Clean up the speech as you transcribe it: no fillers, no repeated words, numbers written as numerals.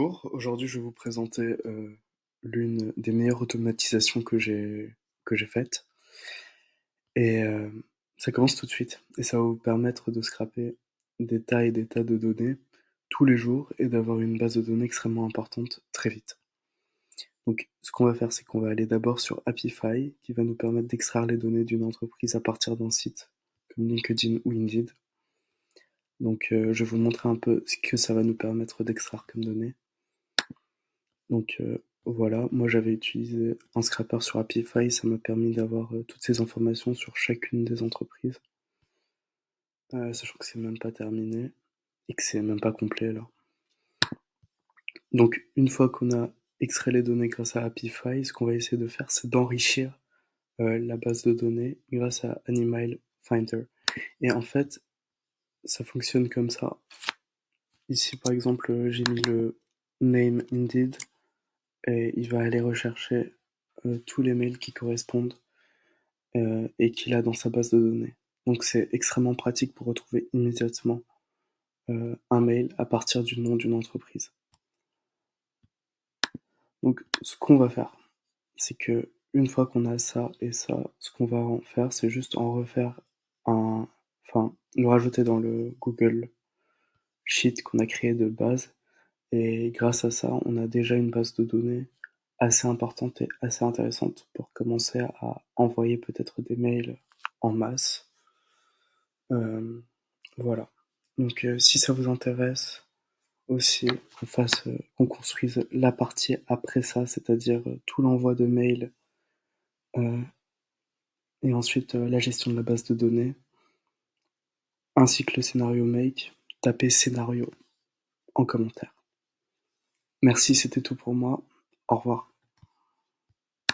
Bonjour, aujourd'hui je vais vous présenter l'une des meilleures automatisations que j'ai faites. Et ça commence tout de suite. Et ça va vous permettre de scraper des tas et des tas de données tous les jours et d'avoir une base de données extrêmement importante très vite. Donc ce qu'on va faire, c'est qu'on va aller d'abord sur Apify, qui va nous permettre d'extraire les données d'une entreprise à partir d'un site comme LinkedIn ou Indeed. Donc je vais vous montrer un peu ce que ça va nous permettre d'extraire comme données. Donc voilà, moi j'avais utilisé un scrapper sur Apify, ça m'a permis d'avoir toutes ces informations sur chacune des entreprises. Sachant que c'est même pas terminé et que c'est même pas complet là. Donc une fois qu'on a extrait les données grâce à Apify, ce qu'on va essayer de faire, c'est d'enrichir la base de données grâce à Animal Finder. Et en fait, ça fonctionne comme ça. Ici par exemple, j'ai mis le name Indeed et il va aller rechercher tous les mails qui correspondent et qu'il a dans sa base de données. Donc c'est extrêmement pratique pour retrouver immédiatement un mail à partir du nom d'une entreprise. Donc ce qu'on va faire, c'est que une fois qu'on a ça et ça, ce qu'on va en faire, c'est juste en refaire enfin le rajouter dans le Google Sheet qu'on a créé de base. Et grâce à ça, on a déjà une base de données assez importante et assez intéressante pour commencer à envoyer peut-être des mails en masse. Voilà. Donc si ça vous intéresse aussi qu'on construise la partie après ça, c'est-à-dire tout l'envoi de mails euh, et ensuite la gestion de la base de données, ainsi que le scénario make, tapez scénario en commentaire. Merci, c'était tout pour moi. Au revoir.